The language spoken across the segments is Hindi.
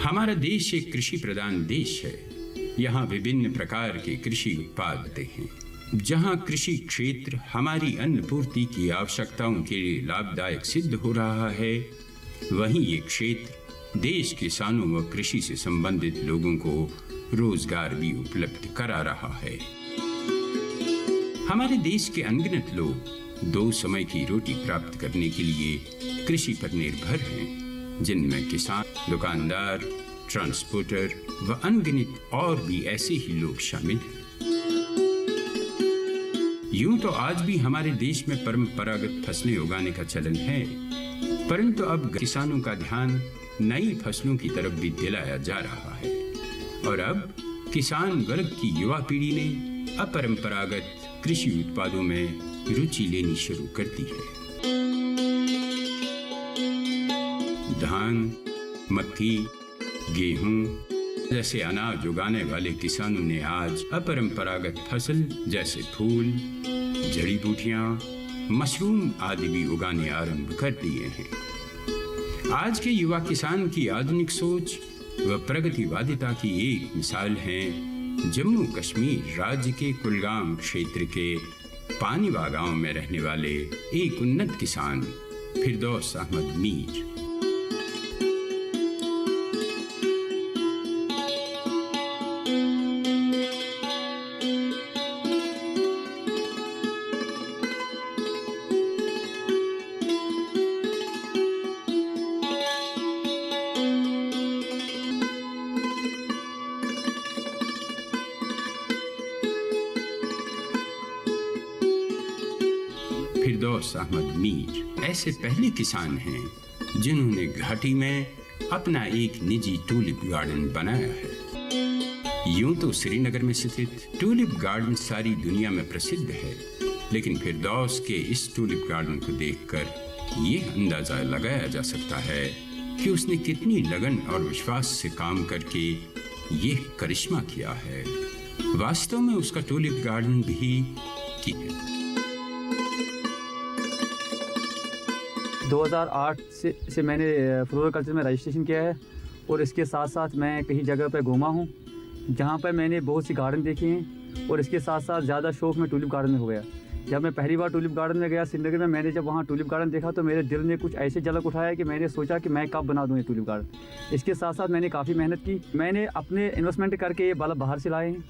हमारा देश एक कृषि प्रधान देश है। यहाँ विभिन्न प्रकार के कृषि उत्पाद होते हैं। जहाँ कृषि क्षेत्र हमारी अन्न पूर्ति की आवश्यकताओं के लिए लाभदायक सिद्ध हो रहा है, वहीं ये क्षेत्र देश किसानों व कृषि से संबंधित लोगों को रोजगार भी उपलब्ध करा रहा है। हमारे देश के अनगिनत लोग 2 समय की रोटी प्राप्त करने के लिए कृषि पर निर्भर हैं, जिनमें किसान, दुकानदार, ट्रांसपोर्टर व अनगिनत और भी ऐसे ही लोग शामिल हैं। यूं तो आज भी हमारे देश में परंपरागत फसलें उगाने का चलन है, परंतु अब किसानों का ध्यान नई फसलों की तरफ भी दिलाया जा रहा है और अब किसान वर्ग की युवा पीढ़ी ने अपरंपरागत कृषि उत्पादों में रुचि लेनी शुरू कर दी है। धान, मक्की, गेहूं जैसे अनाज उगाने वाले किसानों ने आज अपरंपरागत फसल जैसे फूल, जड़ी बूटियां, मशरूम आदि भी उगाने आरंभ कर दिए हैं। आज के युवा किसान की आधुनिक सोच व प्रगतिवादिता की एक मिसाल है जम्मू कश्मीर राज्य के कुलगाम क्षेत्र के पानीवा गांव में रहने वाले एक उन्नत किसान फिरदौस अहमद मीर। फिरदौस अहमद मीर ऐसे पहले किसान हैं जिन्होंने घाटी में अपना एक निजी टूलिप गार्डन बनाया है। यूं तो श्रीनगर में स्थित टूलिप गार्डन सारी दुनिया में प्रसिद्ध है, लेकिन फिरदौस के इस टूलिप गार्डन को देखकर ये अंदाजा लगाया जा सकता है कि उसने कितनी लगन और विश्वास से काम करके ये करिश्मा किया है। वास्तव में उसका टूलिप गार्डन भी 2008 से मैंने फ्लोरिकल्चर में रजिस्ट्रेशन किया है और इसके साथ साथ मैं कई जगह पर घूमा हूँ जहाँ पर मैंने बहुत सी गार्डन देखे हैं और इसके साथ साथ ज़्यादा शौक़ में टूलिप गार्डन में हो गया। जब मैं पहली बार टूलिप गार्डन में गया श्रीनगर में, मैंने जब वहाँ टूलिप गार्डन देखा तो मेरे दिल ने कुछ ऐसे झलक उठाया कि मैंने सोचा कि मैं कब बना दूँ ये टूलिप गार्डन। इसके साथ साथ मैंने काफ़ी मेहनत की। मैंने अपने इन्वेस्टमेंट करके ये बल्ब बाहर से लाए हैं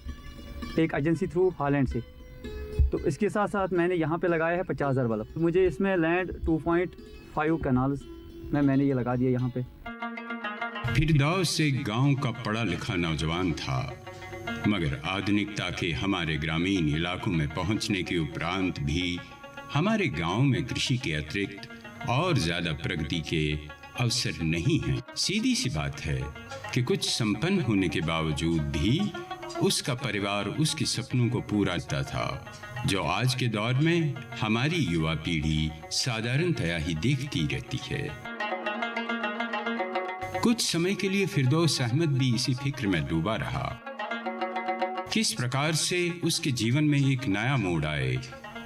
एक एजेंसी थ्रू हॉलैंड से। तो इसके साथ साथ मैंने यहाँ पे लगाया है 50,000 बल्ब। मुझे इसमें लैंड 2.5 कैनाल्स में मैंने ये लगा दिया यहाँ पे। फिरदौस एक गांव का पढ़ा लिखा नौजवान था, मगर आधुनिकता के हमारे ग्रामीण इलाकों में पहुंचने के उपरांत भी हमारे गांव में कृषि के अतिरिक्त और ज्यादा प्रगति के अवसर नहीं हैं। सीधी सी बात है कि कुछ संपन्न होने के बावजूद भी उसका परिवार उसके सपनों को पूरा करता था, जो आज के दौर में हमारी युवा पीढ़ी साधारणतया ही देखती रहती है। कुछ समय के लिए फिरदौस अहमद भी इसी फिक्र में डूबा रहा, किस प्रकार से उसके जीवन में एक नया मोड़ आए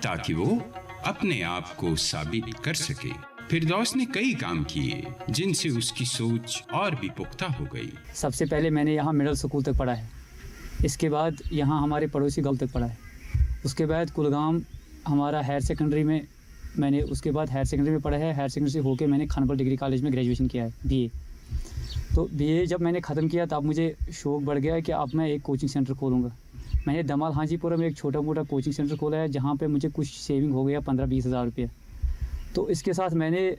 ताकि वो अपने आप को साबित कर सके। फिरदौस ने कई काम किए जिनसे उसकी सोच और भी पुख्ता हो गई। सबसे पहले मैंने यहाँ मिडिल स्कूल तक पढ़ा है, इसके बाद यहाँ हमारे पड़ोसी गांव तक पढ़ा है, उसके बाद कुलगाम हमारा हायर सेकेंडरी में मैंने उसके बाद हायर सेकेंडरी में पढ़ा है। हायर सेकेंडरी से होकर मैंने खानपुर डिग्री कॉलेज में ग्रेजुएशन किया है बीए। तो बीए जब मैंने ख़त्म किया तब मुझे शौक़ बढ़ गया कि अब मैं एक कोचिंग सेंटर खोलूँगा। मैंने दमाल हाजीपुरा में एक छोटा मोटा कोचिंग सेंटर खोला है जहाँ पे मुझे कुछ सेविंग हो गया 15-20 हज़ार रुपये। तो इसके साथ मैंने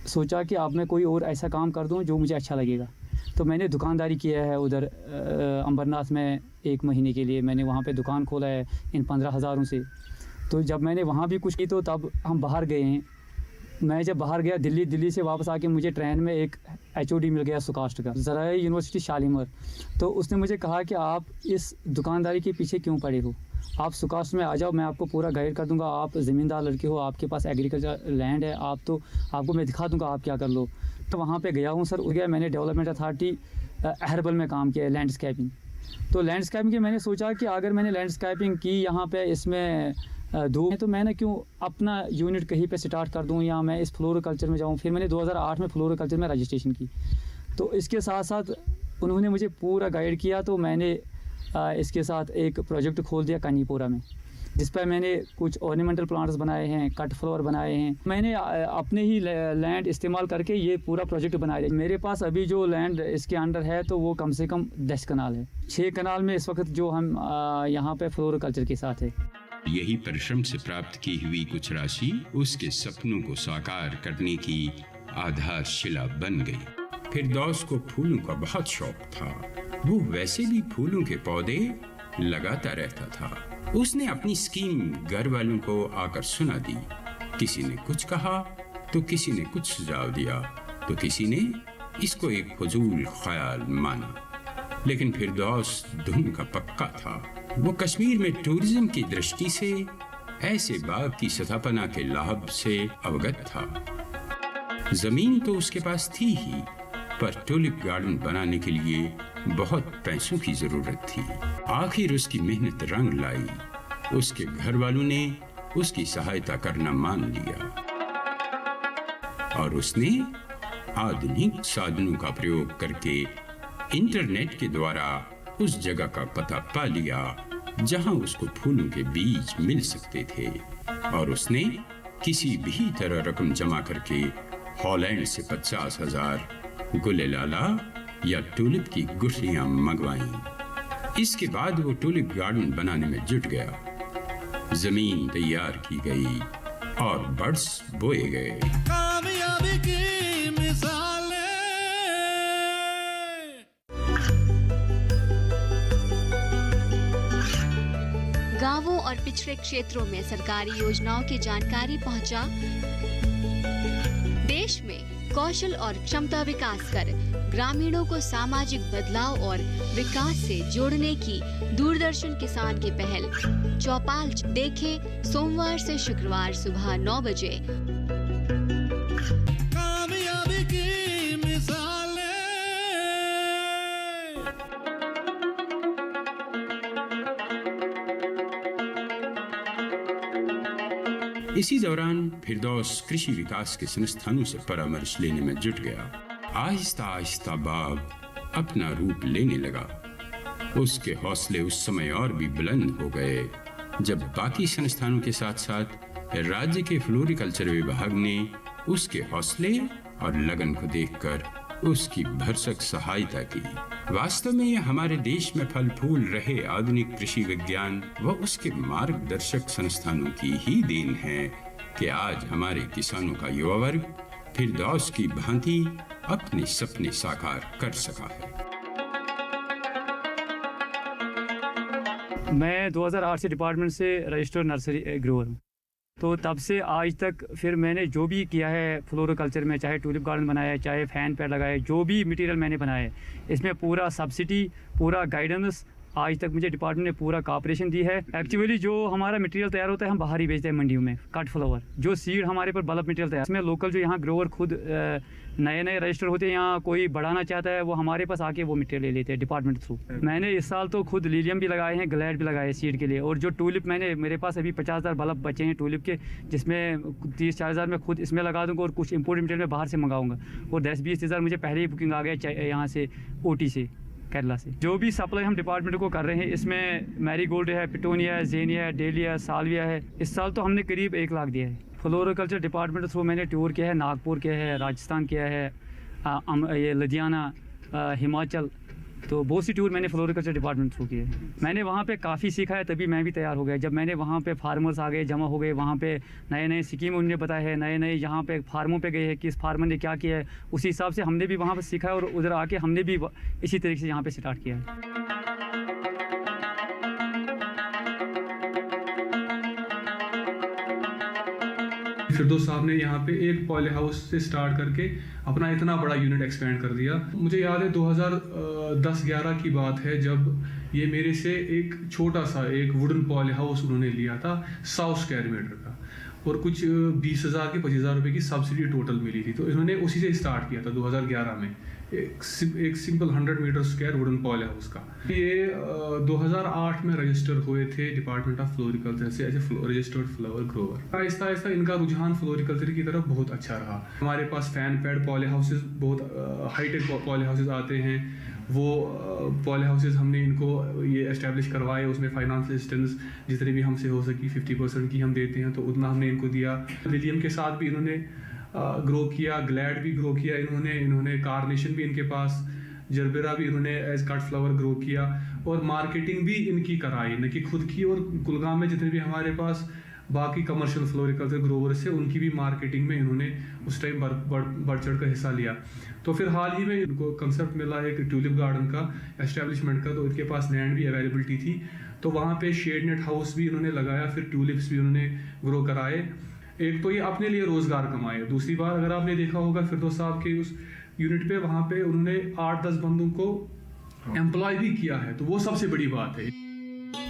सोचा कि अब मैं कोई और ऐसा काम कर दूँ जो मुझे अच्छा लगेगा। तो मैंने दुकानदारी किया है उधर अंबरनाथ में 1 महीने के लिए मैंने वहाँ पे दुकान खोला है इन 15,000 से। तो जब मैंने वहाँ भी कुछ की तो तब हम बाहर गए हैं। मैं जब बाहर गया दिल्ली से वापस आके मुझे ट्रेन में एक HOD मिल गया सुकास्ट का, ज़राई यूनिवर्सिटी शालीमार। तो उसने मुझे कहा कि आप इस दुकानदारी के पीछे क्यों पड़े हो, आप सुकास्ट में आ जाओ, मैं आपको पूरा गाइड कर दूंगा। आप ज़मींदार लड़के हो, आपके पास एग्रीकल्चर लैंड है, आपको मैं दिखा दूंगा आप क्या कर लो। तो वहाँ पे गया हूँ सर। उस गया मैंने डेवलपमेंट अथॉरिटी हर्बल में काम किया है, लैंडस्केपिंग। तो लैंडस्केपिंग की मैंने सोचा कि अगर मैंने लैंडस्केपिंग की यहाँ पे इसमें दूँ तो मैंने क्यों अपना यूनिट कहीं पे स्टार्ट कर दूँ या मैं इस फ्लोरिकल्चर में जाऊँ। फिर मैंने 2008 में फ्लोरिकल्चर में रजिस्ट्रेशन की। तो इसके साथ साथ उन्होंने मुझे पूरा गाइड किया। तो मैंने इसके साथ एक प्रोजेक्ट खोल दिया कानीपुरा में, जिस पर मैंने कुछ ऑर्नामेंटल प्लांट्स बनाए हैं, कट फ्लावर बनाए हैं। मैंने अपने ही लैंड इस्तेमाल करके ये पूरा प्रोजेक्ट बनाया। मेरे पास अभी जो लैंड इसके अंडर है तो वो कम से कम 10 कनाल है। 6 कनाल में इस वक्त जो हम यहाँ पे फ्लोरिकल्चर के साथ है। यही परिश्रम से प्राप्त की हुई कुछ राशि उसके सपनों को साकार करने की आधारशिला बन गई। फिरदौस को फूलों का बहुत शौक था। वो वैसे भी फूलों के पौधे लगाता रहता था। उसने अपनी स्कीम घर वालों को आकर सुना दी। किसी ने कुछ कहा तो किसी ने कुछ सुझाव दिया तो किसी ने इसको एक फजूल ख्याल माना, लेकिन फिरदौस धुन का पक्का था। वो कश्मीर में टूरिज्म की दृष्टि से ऐसे बाग की सतापना के लाभ से अवगत था। जमीन तो उसके पास थी ही, पर टूलिप गार्डन बनाने के लिए बहुत पैसों की जरूरत थी। आखिर उसकी मेहनत रंग लाई। उसके घर वालों ने उसकी सहायता करना मान लिया और उसने आधुनिक साधनों का प्रयोग करके इंटरनेट के द्वारा उस जगह का पता पा लिया जहां उसको फूलों के बीज मिल सकते थे, और उसने किसी भी तरह रकम जमा करके हॉलैंड से 50,000 गुलेलाला या टूलिप की गुठलियां मंगवाईं। इसके बाद वो टूलिप गार्डन बनाने में जुट गया। जमीन तैयार की गई और बड्स बोए गए। कामयाबी की मिसालें। गांवों और पिछड़े क्षेत्रों में सरकारी योजनाओं की जानकारी पहुंचा। देश में कौशल और क्षमता विकास कर ग्रामीणों को सामाजिक बदलाव और विकास से जोड़ने की दूरदर्शन किसान की पहल। चौपाल देखें सोमवार से शुक्रवार सुबह 9 बजे। कामयाबी की मिसालें। इसी दौरान फिरदौस कृषि विकास के संस्थानों से परामर्श लेने में जुट गया। आहिस्ता आहिस्ता बाग अपना रूप लेने लगा। उसके हौसले उस समय और भी बुलंद हो गए जब बाकी संस्थानों के साथ साथ राज्य के फ्लोरिकल्चर विभाग ने उसके हौसले और लगन को देखकर उसकी भरसक सहायता की। वास्तव में यह हमारे देश में फल फूल रहे आधुनिक कृषि विज्ञान व उसके मार्गदर्शक संस्थानों की ही देन है कि आज हमारे किसानों का युवा वर्ग फिरदौस की भांति अपने सपने साकार कर सका है। मैं 2008 से डिपार्टमेंट से रजिस्टर्ड नर्सरी ग्रोअर हूँ। तो तब से आज तक फिर मैंने जो भी किया है फ्लोरोकल्चर में, चाहे टूलिप गार्डन बनाया है, चाहे फैन पैड लगाए, जो भी मटेरियल मैंने बनाया है, इसमें पूरा सब्सिडी, पूरा गाइडेंस आज तक मुझे डिपार्टमेंट ने पूरा कॉपरेशन दी है। एक्चुअली जो हमारा मटेरियल तैयार होता है हम बाहर ही बेचते हैं मंडियों में। कट फ्लावर जो सीड हमारे पर बल्ब मटेरियल तैयार, इसमें लोकल जो यहाँ ग्रोवर खुद नए नए रजिस्टर होते हैं, यहाँ कोई बढ़ाना चाहता है वो हमारे पास आके वो मटेरियल ले लेते हैं डिपार्टमेंट थ्रू। मैंने इस साल तो खुद लीलियम भी लगाए हैं, ग्लैड भी लगाए सीड के लिए। और जो टूलिप मेरे पास अभी 50,000 बल्ब बचे हैं टूलिप के, जिसमें 30-40,000 मैं खुद इसमें लगा दूँगा और कुछ इम्पोर्ट मटेरियल मैं बाहर से मंगाऊँगा। और 10-20 हज़ार मुझे पहले ही बुकिंग आ गया यहाँ से OT से, केरला से। जो भी सप्लाई हम डिपार्टमेंट को कर रहे हैं इसमें मैरीगोल्ड है, पिटोनिया है, जेनिया है, डेलिया है, सालविया है। इस साल तो हमने करीब 1 लाख दिया है। फ्लोरोकल्चर डिपार्टमेंट थ्रू मैंने टूर किया है, नागपुर किया है, राजस्थान किया है, ये लुधियाना, हिमाचल, तो बहुत सी टूर मैंने फ्लोरिकल्चर डिपार्टमेंट थ्रू किए। मैंने वहाँ पे काफ़ी सीखा है, तभी मैं भी तैयार हो गया। जब मैंने वहाँ पे फार्मर्स आ गए, जमा हो गए, वहाँ पे नए नए स्कीम उन्होंने बताया है, नए नए यहाँ पे फार्मों पे गए हैं कि इस फार्मर ने क्या किया है, उसी हिसाब से हमने भी वहाँ पर सीखा है और उधर आके हमने भी इसी तरीके से यहाँ पर स्टार्ट किया है। फिरदौस साहब ने यहाँ पे एक पॉली हाउस से स्टार्ट करके अपना इतना बड़ा यूनिट एक्सपेंड कर दिया। मुझे याद है 2010-11 की बात है जब ये मेरे से एक छोटा सा एक वुडन पॉली हाउस उन्होंने लिया था 100 स्क्वायर मीटर का। और कुछ 20,000 के 25,000 रुपये की सब्सिडी टोटल मिली थी। तो इन्होंने उसी से स्टार्ट किया था 2011 में, एक simple 100 meter square wooden poly house का। ये 2008 में रजिस्टर हुए थे डिपार्टमेंट ऑफ फ्लोरिकल्चर से as a registered flower grower. आहिस्ता आहिस्ता इनका रुझान फ्लोरिकल्चर की तरफ बहुत अच्छा रहा। हमारे पास फैन पैड पॉली हाउसेज, बहुत हाईटेक पॉली हाउसेज आते हैं, वो पॉली हाउसेज हमने इनको ये एस्टेब्लिश करवाए। उसमें फाइनेंशियल असिस्टेंस जितनी भी हमसे हो सकी 50% की हम देते हैं, तो उतना हमने इनको दिया। लिलियम के साथ भी इन्होंने ग्रो किया, ग्लैड भी ग्रो किया इन्होंने कार्नेशन भी इनके पास, जरबेरा भी इन्होंने एज कट फ्लावर ग्रो किया, और मार्केटिंग भी इनकी कराई, न कि खुद की। और कुलगाम में जितने भी हमारे पास बाकी कमर्शियल फ्लोरिकल्चर ग्रोवर्स है, उनकी भी मार्केटिंग में इन्होंने उस टाइम बढ़ चढ़ कर हिस्सा लिया। तो फिर हाल ही में इनको कंसेप्ट मिला एक ट्यूलिप गार्डन का एस्टेब्लिशमेंट का, तो इनके पास लैंड भी अवेलेबिलिटी थी, तो वहाँ पे शेड नेट हाउस भी इन्होंने लगाया, फिर ट्यूलिप्स भी उन्होंने ग्रो कराए। एक तो ये अपने लिए रोजगार कमाए, दूसरी बार अगर आपने देखा होगा फिरदौस साहब के उस यूनिट पे, वहाँ पे उन्होंने 8-10 बंदों को एम्प्लॉय भी किया है, तो वो सबसे बड़ी बात है।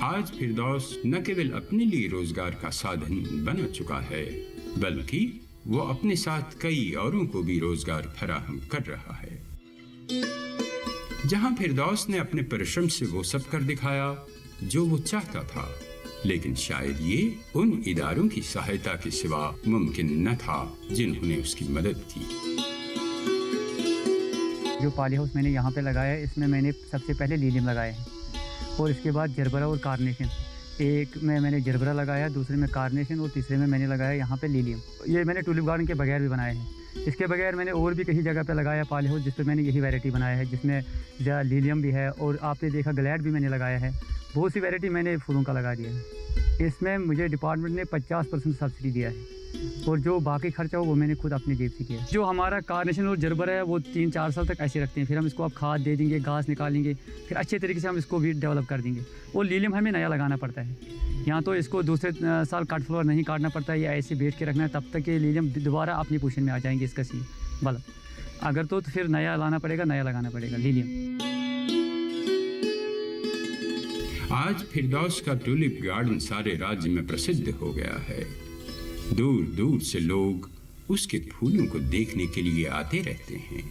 आज फिरदौस न केवल अपने लिए रोजगार का साधन बना चुका है, बल्कि वो अपने साथ कई औरों को भी रोजगार फराहम कर रहा है। जहां फिरदौस ने अपने परिश्रम से वो सब कर दिखाया जो वो चाहता था, लेकिन शायद ये उन इदारों की सहायता के सिवा मुमकिन न था जिन्होंने उसकी मदद की। जो पॉली हाउस मैंने यहाँ पे लगाया है, इसमें मैंने सबसे पहले लिलियम लगाया है, और इसके बाद जरबरा और कार्नेशन। एक में मैंने जरबरा लगाया, दूसरे में कार्नेशन, और तीसरे में मैंने लगाया यहाँ पे लिलियम। ये मैंने टूलिप गार्डन के बगैर भी बनाए हैं। इसके बगैर मैंने और भी कई जगह पे लगाया पॉली हाउस, जिस पे मैंने यही वैरायटी बनाया है, जिसमें लिलियम भी है, और आपने देखा ग्लैड भी मैंने लगाया है। बहुत सी वैरायटी मैंने फूलों का लगा दिया है। इसमें मुझे डिपार्टमेंट ने 50% सब्सिडी दिया है, और जो बाकी खर्चा हो वो मैंने खुद अपनी जेब से किया। जो हमारा कार्नेशन और जरबरा है वो 3-4 साल तक ऐसे रखते हैं, फिर हम इसको अब खाद दे देंगे, घास निकालेंगे, फिर अच्छे तरीके से हम इसको वीड डेवलप कर देंगे। और लिलियम हमें नया लगाना पड़ता है, यहाँ तो इसको दूसरे साल कट फ्लावर नहीं काटना पड़ता है, या ऐसे बैठ के रखना है, तब तक ये लिलियम दोबारा अपनी पोजीशन में आ जाएंगे इसका सी बल्ब। अगर तो फिर नया लाना पड़ेगा, नया लगाना पड़ेगा लिलियम। आज फिरदौस का ट्यूलिप गार्डन सारे राज्य में प्रसिद्ध हो गया है। दूर दूर से लोग उसके फूलों को देखने के लिए आते रहते हैं।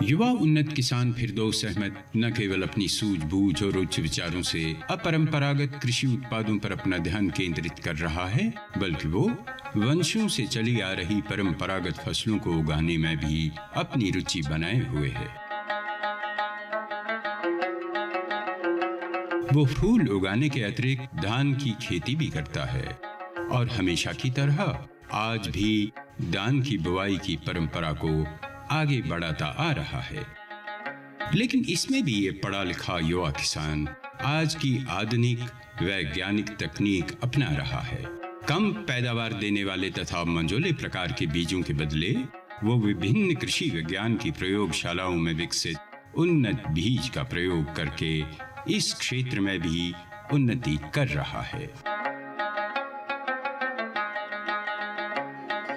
युवा उन्नत किसान फिरदौस अहमद न केवल अपनी सूझबूझ और उच्च विचारों से अपरंपरागत कृषि उत्पादों पर अपना ध्यान केंद्रित कर रहा है, बल्कि वो वंशों से चली आ रही परंपरागत फसलों को उगाने में भी अपनी रुचि बनाए हुए है। वो फूल उगाने के अतिरिक्त धान की खेती भी करता है, और हमेशा की तरह आज भी धान की बुआई की परंपरा को आगे बढ़ाता आ रहा है। लेकिन इसमें भी ये पढ़ा लिखा युवा किसान आज की आधुनिक वैज्ञानिक तकनीक अपना रहा है। कम पैदावार देने वाले तथा मंझोले प्रकार के बीजों के बदले वो विभिन्न कृषि विज्ञान की प्रयोगशालाओं में विकसित उन्नत बीज का प्रयोग करके इस क्षेत्र में भी उन्नति कर रहा है।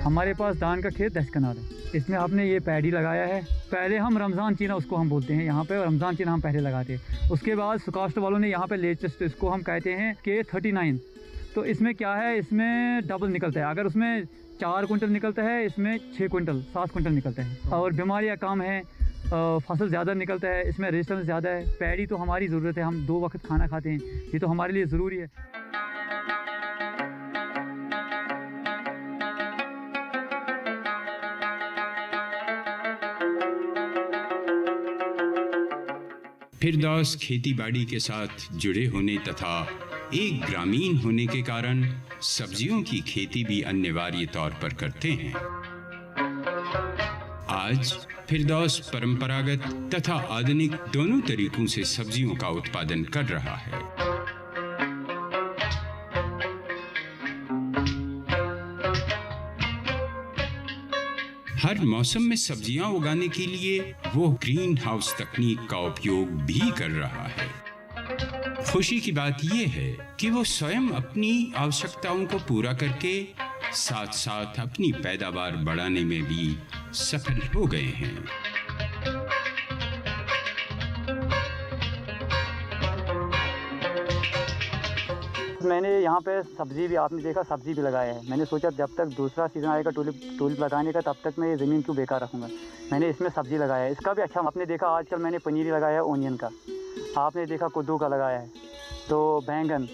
हमारे पास धान का खेत 10 कनाल है, इसमें आपने ये पैडी लगाया है। पहले हम रमज़ान चीना उसको हम बोलते हैं यहाँ पे, और रमज़ान चीना हम पहले लगाते हैं। उसके बाद सुकास्ट वालों ने यहाँ पे लेटेस्ट इसको हम कहते हैं K39। तो इसमें क्या है, इसमें डबल निकलता है। अगर उसमें 4 कुंटल निकलता है, इसमें 6 कुंटल 7 कुंटल निकलता है, और बीमारियाँ कम है, फसल ज़्यादा निकलता है, इसमें रेजिस्टेंस ज़्यादा है। पैडी तो हमारी ज़रूरत है, हम 2 वक्त खाना खाते हैं, ये तो हमारे लिए ज़रूरी है। फिरदौस खेती बाड़ी के साथ जुड़े होने तथा एक ग्रामीण होने के कारण सब्जियों की खेती भी अनिवार्य तौर पर करते हैं। आज फिरदौस परंपरागत तथा आधुनिक दोनों तरीकों से सब्जियों का उत्पादन कर रहा है। हर मौसम में सब्जियां उगाने के लिए वो ग्रीन हाउस तकनीक का उपयोग भी कर रहा है। खुशी की बात यह है कि वो स्वयं अपनी आवश्यकताओं को पूरा करके साथ साथ अपनी पैदावार बढ़ाने में भी सफल हो गए हैं। मैंने यहाँ पे सब्जी भी, आपने देखा सब्जी भी लगाया है। मैंने सोचा जब तक दूसरा सीज़न आएगा टूलिप लगाने का, तब तक मैं ये ज़मीन क्यों बेकार रखूँगा। मैंने इसमें सब्जी लगाया है, इसका भी अच्छा। आपने देखा आजकल मैंने पनीर लगाया है ओनियन का, आपने देखा कद्दू का लगाया है, तो बैंगन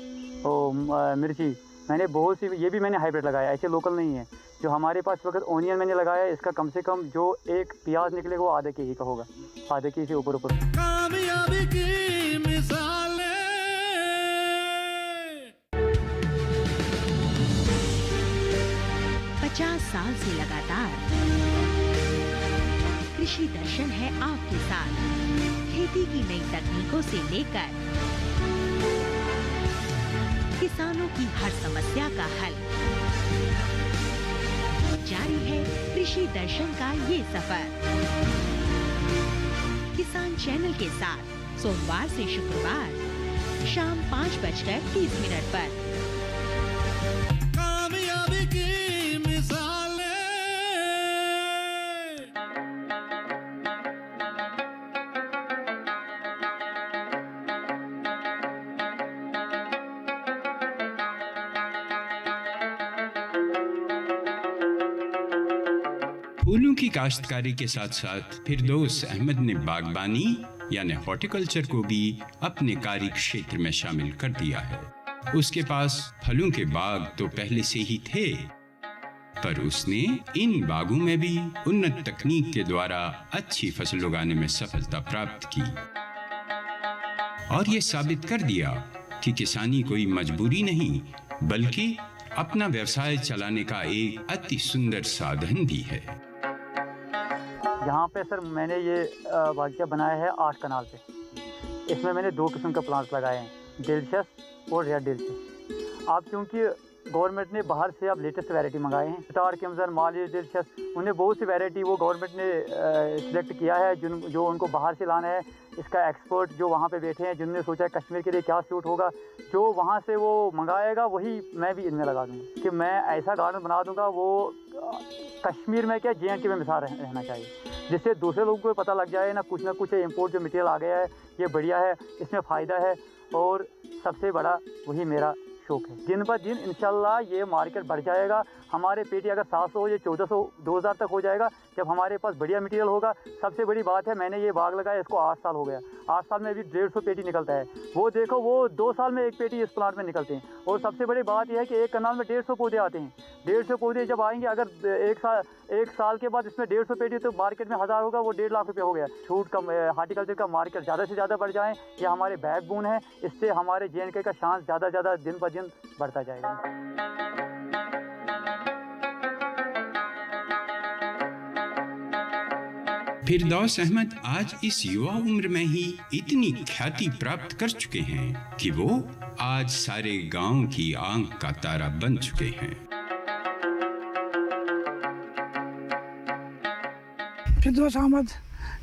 और मिर्ची, मैंने बहुत सी, ये भी मैंने हाइब्रिड लगाया है, ऐसे लोकल नहीं है। जो हमारे पास वक्त ओनियन मैंने लगाया है, इसका कम से कम जो एक प्याज निकलेगा वो आधे केजी का होगा, आधे केजी से ऊपर। कामयाबी की मिसालें। 50 साल से लगातार कृषि दर्शन है आपके साथ। खेती की नई तकनीकों से लेकर किसानों की हर समस्या का हल, जारी है कृषि दर्शन का ये सफर। किसान चैनल के साथ सोमवार से शुक्रवार शाम 5:30 पर। कामयाबी की मिसालें। फूलों की काश्तकारी के साथ साथ फिरदौस अहमद ने बागबानी यानी हॉर्टिकल्चर को भी अपने कार्य क्षेत्र में शामिल कर दिया है। उसके पास फलों के बाग तो पहले से ही थे, पर उसने इन बागों में भी उन्नत तकनीक के द्वारा अच्छी फसल उगाने में सफलता प्राप्त की और ये साबित कर दिया कि किसानी कोई मजबूरी नहीं, बल्कि अपना व्यवसाय चलाने का एक अति सुंदर साधन भी है। यहाँ पे सर मैंने ये बागीचा बनाया है 8 कनाल पे। इसमें मैंने 2 किस्म का प्लांट्स लगाए हैं, डिलीशियस और रेड डिलीशियस। अब क्योंकि गवर्नमेंट ने बाहर से अब लेटेस्ट वैरायटी मंगाए हैं, स्टार केम्जर, माली डिलीशियस, उन्हें बहुत सी वैरायटी वो गवर्नमेंट ने सिलेक्ट किया है जो उनको बाहर से लाना है। इसका एक्सपर्ट जो वहाँ पे बैठे हैं, जिन्होंने सोचा है कश्मीर के लिए क्या सूट होगा, जो वहाँ से वो मंगाएगा वही मैं भी इनमें लगा दूँगा कि मैं ऐसा गार्डन बना दूँगा वो कश्मीर में क्या JNK में मिसाल रहना चाहिए, जिससे दूसरे लोगों को पता लग जाए ना कुछ इम्पोर्ट जो मटेरियल आ गया है ये बढ़िया है, इसमें फ़ायदा है। और सबसे बड़ा वही मेरा शौक है। दिन ब दिन इंशाल्लाह ये मार्केट बढ़ जाएगा। हमारे पेटी अगर 700 हो, ये 1400 2000 तक हो जाएगा जब हमारे पास बढ़िया मटेरियल होगा। सबसे बड़ी बात है, मैंने ये बाग लगाया, इसको 8 साल हो गया। 8 साल में भी 150 पेटी निकलता है। वो देखो, वो 2 साल में 1 पेटी इस प्लांट में निकलते हैं। और सबसे बड़ी बात यह है कि एक कनाल में 150 पौधे आते हैं। 150 पौधे जब आएंगे, अगर एक साल के बाद इसमें 150 पेटी, तो मार्केट में 1000 होगा, वो 1.5 लाख रुपये हो गया। छूट का हार्टिकल्चर का मार्केट ज़्यादा से ज़्यादा बढ़ जाए, ये हमारे बैकबोन है। इससे हमारे JNK का शान ज़्यादा दिन ब दिन बढ़ता जाएगा। फिरदौस अहमद आज इस युवा उम्र में ही इतनी ख्याति प्राप्त कर चुके हैं कि वो आज सारे गांव की आंख का तारा बन चुके हैं। फिरदौस अहमद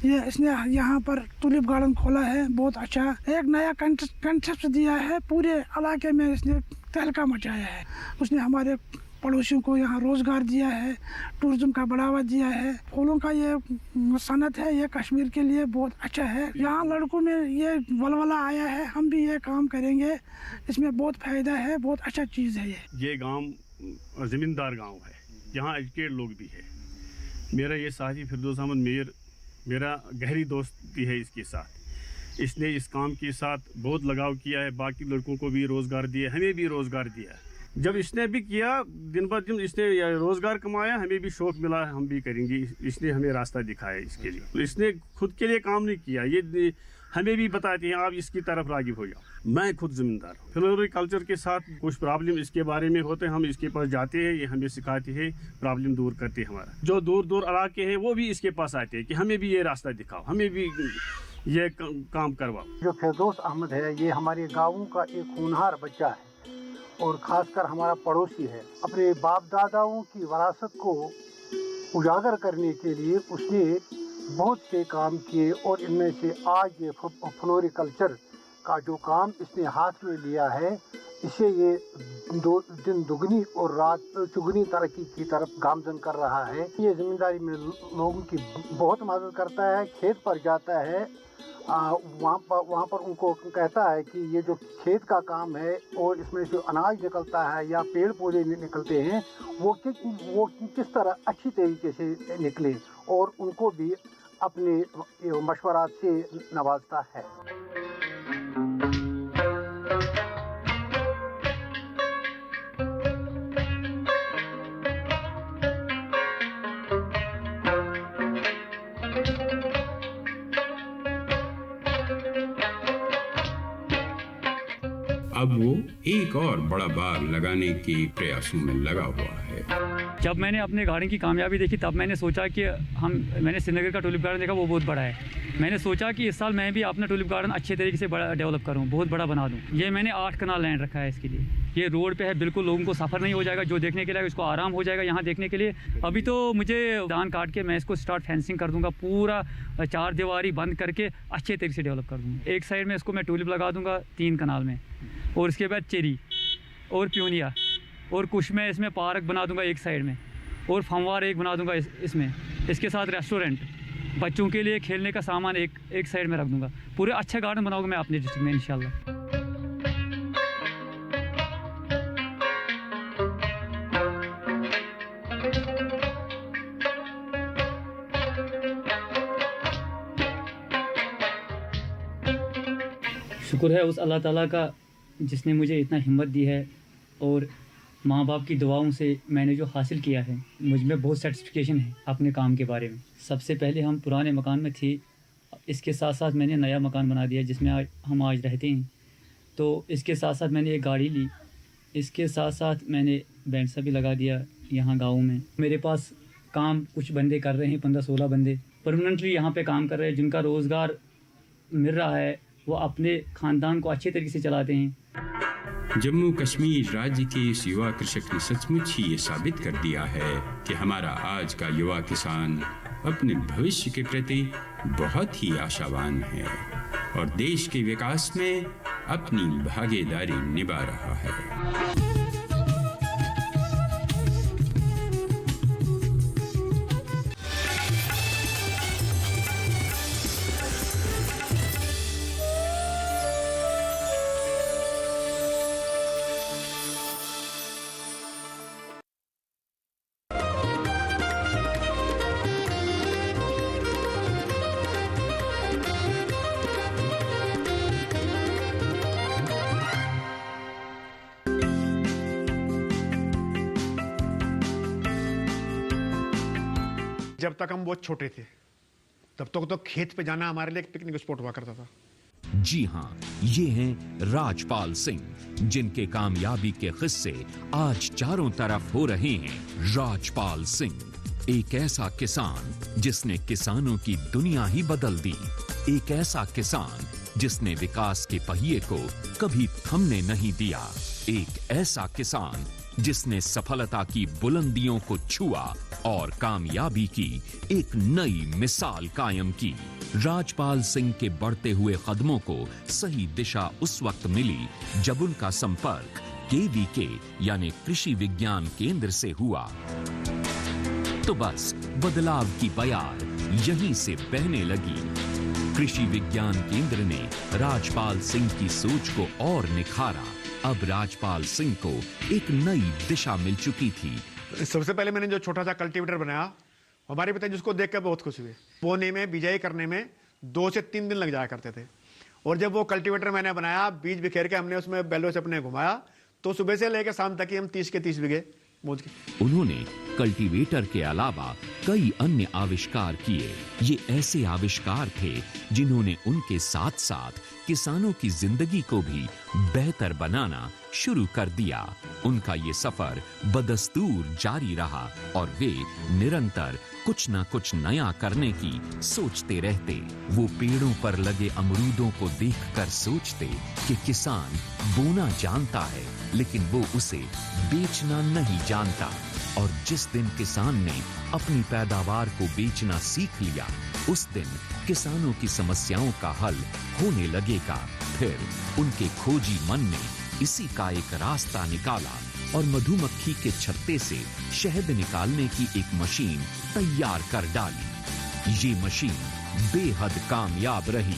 इसने यहाँ पर टूलिप गार्डन खोला है, बहुत अच्छा। एक नया कंसेप्ट दिया है, पूरे इलाके में इसने तहलका मचाया है। उसने हमारे पड़ोसियों को यहाँ रोज़गार दिया है, टूरिज्म का बढ़ावा दिया है। फूलों का ये सनत है, ये कश्मीर के लिए बहुत अच्छा है। यहाँ लड़कों में ये वलवला आया है, हम भी ये काम करेंगे, इसमें बहुत फ़ायदा है, बहुत अच्छा चीज़ है। ये गांव ज़मींदार गांव है, यहाँ एजुकेट लोग भी है। मेरा ये साथी फिरदौस अहमद मीर, मेरा गहरी दोस्ती है इसके साथ। इसने इस काम के साथ बहुत लगाव किया है, बाकी लड़कों को भी रोज़गार दिया, हमें भी रोज़गार दिया। जब इसने भी किया, दिन ब दिन इसने रोज़गार कमाया, हमें भी शौक़ मिला, हम भी करेंगे। इसने हमें रास्ता दिखाया इसके लिए। इसने खुद के लिए काम नहीं किया, ये हमें भी बताती हैं आप इसकी तरफ रागिब हो जाओ। मैं खुद ज़मींदार हूँ, फ्लोरिकल्चर के साथ कुछ प्रॉब्लम इसके बारे में होते हैं, हम इसके पास जाते हैं, ये हमें सिखाती है, प्रॉब्लम दूर करते हैं। हमारा जो दूर दूर इलाके हैं वो भी इसके पास आते हैं कि हमें भी ये रास्ता दिखाओ, हमें भी ये काम करवाओ। जो फिरदौस अहमद है ये हमारे गाँवों का एक होनहार बच्चा है और ख़ासकर हमारा पड़ोसी है। अपने बाप दादाओं की विरासत को उजागर करने के लिए उसने बहुत से काम किए और इनमें से आज ये फ्लोरिकल्चर का जो काम इसने हाथ में लिया है, इसे ये दिन दुगनी और रात चुगनी तरक्की की तरफ गामजन कर रहा है। ये ज़मींदारी में लोगों की बहुत मदद करता है। खेत पर जाता है, वहाँ पर उनको कहता है कि ये जो खेत का काम है और इसमें जो अनाज निकलता है या पेड़ पौधे निकलते हैं वो किस तरह अच्छी तरीके से निकले, और उनको भी अपने मशवरात से नवाजता है। अब वो एक और बड़ा बाग लगाने के प्रयासों में लगा हुआ है। जब मैंने अपने गार्डन की कामयाबी देखी तब मैंने सोचा कि मैंने श्रीनगर का टुलिप गार्डन देखा, वो बहुत बड़ा है। मैंने सोचा कि इस साल मैं भी अपना टुलिप गार्डन अच्छे तरीके से बड़ा डेवलप करूं, बहुत बड़ा बना दूं। ये मैंने 8 कनाल लैंड रखा है इसके लिए। ये रोड पे है, बिल्कुल लोगों को सफ़र नहीं हो जाएगा, जो देखने के लिए उसको आराम हो जाएगा यहाँ देखने के लिए। अभी तो मुझे धान काट के मैं इसको स्टार्ट फेंसिंग कर दूँगा, पूरा 4 दीवारी बंद करके अच्छे तरीके से डेवलप कर दूँगा। एक साइड में इसको मैं टुलिप लगा दूँगा 3 कनाल में, और इसके बाद चेरी और प्यूनिया, और कुछ मैं इसमें पार्क बना दूँगा एक साइड में, और फंवार एक बना दूँगा इसमें। इसके साथ रेस्टोरेंट, बच्चों के लिए खेलने का सामान एक साइड में रख दूँगा। पूरे अच्छे गार्डन बनाऊँगा मैं अपने डिस्ट्रिक्ट में इंशाल्लाह। शुक्र है उस अल्लाह ताला का जिसने मुझे इतना हिम्मत दी है, और माँ बाप की दुआओं से मैंने जो हासिल किया है, मुझ में बहुत सेटिस्फिकेशन है अपने काम के बारे में। सबसे पहले हम पुराने मकान में थे, इसके साथ साथ मैंने नया मकान बना दिया जिसमें हम आज रहते हैं। तो इसके साथ साथ मैंने एक गाड़ी ली, इसके साथ साथ मैंने बैंसा भी लगा दिया यहाँ गाँव में। मेरे पास काम कुछ बंदे कर रहे हैं, 15-16 बंदे परमानेंटली यहाँ पे काम कर रहे हैं, जिनका रोज़गार मिल रहा है, वो अपने ख़ानदान को अच्छे तरीके से चलाते हैं। जम्मू कश्मीर राज्य के इस युवा कृषक ने सचमुच ही ये साबित कर दिया है कि हमारा आज का युवा किसान अपने भविष्य के प्रति बहुत ही आशावान है और देश के विकास में अपनी भागीदारी निभा रहा है। जब तक हम बहुत छोटे थे तब तक तो खेत पे जाना हमारे लिए एक पिकनिक स्पॉट हुआ करता था। जी हां, ये हैं राजपाल सिंह, जिनके कामयाबी के किस्से आज चारों तरफ हो रहे हैं। राजपाल सिंह एक ऐसा किसान जिसने किसानों की दुनिया ही बदल दी, एक ऐसा किसान जिसने विकास के पहिए को कभी थमने नहीं दिया, एक ऐसा किसान जिसने सफलता की बुलंदियों को छुआ और कामयाबी की एक नई मिसाल कायम की। राजपाल सिंह के बढ़ते हुए कदमों को सही दिशा उस वक्त मिली जब उनका संपर्क KVK यानी कृषि विज्ञान केंद्र से हुआ। तो बस बदलाव की बयार यहीं से बहने लगी। कृषि विज्ञान केंद्र ने राजपाल सिंह की सोच को और निखारा। अब राजपाल सिंह को एक नई दिशा मिल चुकी थी। सबसे पहले मैंने जो छोटा सा कल्टीवेटर बनाया, हमारे पिताजी उसको देखकर बहुत खुश हुए। बोने में बिजाई करने में 2 से 3 दिन लग जाया करते थे, और जब वो कल्टीवेटर मैंने बनाया, बीज बिखेर के हमने उसमें बैलों से अपने घुमाया, तो सुबह से लेकर शाम तक ही हम 30 के 30 बीघे उन्होंने कल्टीवेटर के अलावा कई अन्य आविष्कार किए। ये ऐसे आविष्कार थे जिन्होंने उनके साथ साथ किसानों की जिंदगी को भी बेहतर बनाना शुरू कर दिया। उनका ये सफर बदस्तूर जारी रहा और वे निरंतर कुछ ना कुछ नया करने की सोचते रहते। वो पेड़ों पर लगे अमरूदों को देखकर सोचते कि किसान बोना जानता है, लेकिन वो उसे बेचना नहीं जानता। और जिस दिन किसान ने अपनी पैदावार को बेचना सीख लिया, उस दिन किसानों की समस्याओं का हल होने लगेगा। फिर उनके खोजी मन ने इसी का एक रास्ता निकाला और मधुमक्खी के छत्ते से शहद निकालने की एक मशीन तैयार कर डाली। ये मशीन बेहद कामयाब रही।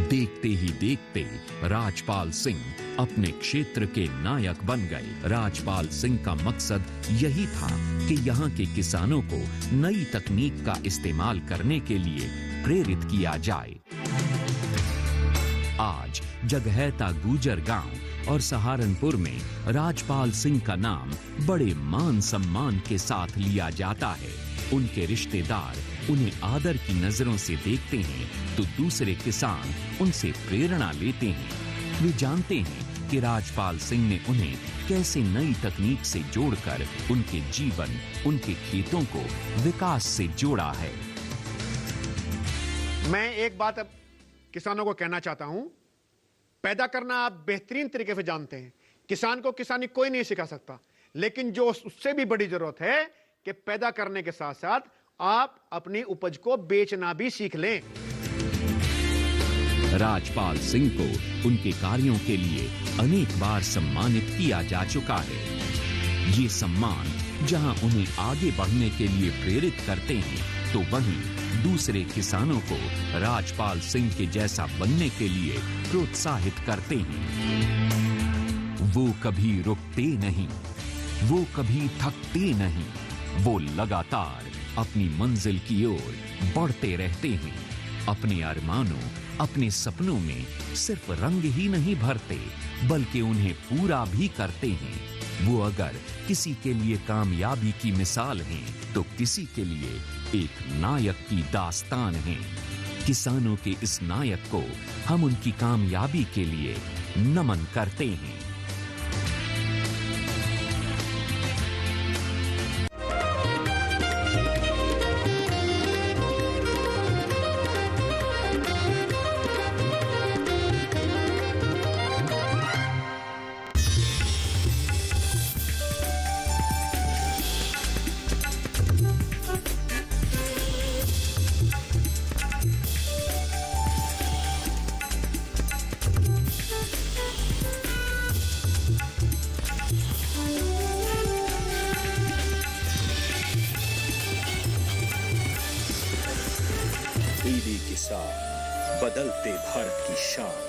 देखते ही देखते राजपाल सिंह अपने क्षेत्र के नायक बन गए। राजपाल सिंह का मकसद यही था कि यहाँ के किसानों को नई तकनीक का इस्तेमाल करने के लिए प्रेरित किया जाए। आज जगहैता गुजर गांव और सहारनपुर में राजपाल सिंह का नाम बड़े मान सम्मान के साथ लिया जाता है। उनके रिश्तेदार उन्हें आदर की नजरों से देखते हैं तो दूसरे किसान उनसे प्रेरणा लेते हैं। वे जानते हैं कि राजपाल सिंह ने उन्हें कैसे नई तकनीक से जोड़कर उनके जीवन, उनके खेतों को विकास से जोड़ा है। मैं एक बात अब किसानों को कहना चाहता हूं, पैदा करना आप बेहतरीन तरीके से जानते हैं। किसान को किसानी कोई नहीं सिखा सकता, लेकिन जो उससे भी बड़ी जरूरत है कि पैदा करने के साथ साथ आप अपनी उपज को बेचना भी सीख लें। राजपाल सिंह को उनके कार्यों के लिए अनेक बार सम्मानित किया जा चुका है। ये सम्मान जहां उन्हें आगे बढ़ने के लिए प्रेरित करते हैं, तो वहीं दूसरे किसानों को राजपाल सिंह के जैसा बनने के लिए प्रोत्साहित करते हैं। वो कभी रुकते नहीं, वो कभी थकते नहीं, वो लगातार अपनी मंजिल की ओर बढ़ते रहते हैं। अपने अरमानों, अपने सपनों में सिर्फ रंग ही नहीं भरते, बल्कि उन्हें पूरा भी करते हैं। वो अगर किसी के लिए कामयाबी की मिसाल हैं, तो किसी के लिए एक नायक की दास्तान है। किसानों के इस नायक को हम उनकी कामयाबी के लिए नमन करते हैं। टीवी किसान, बदलते भारत की शान।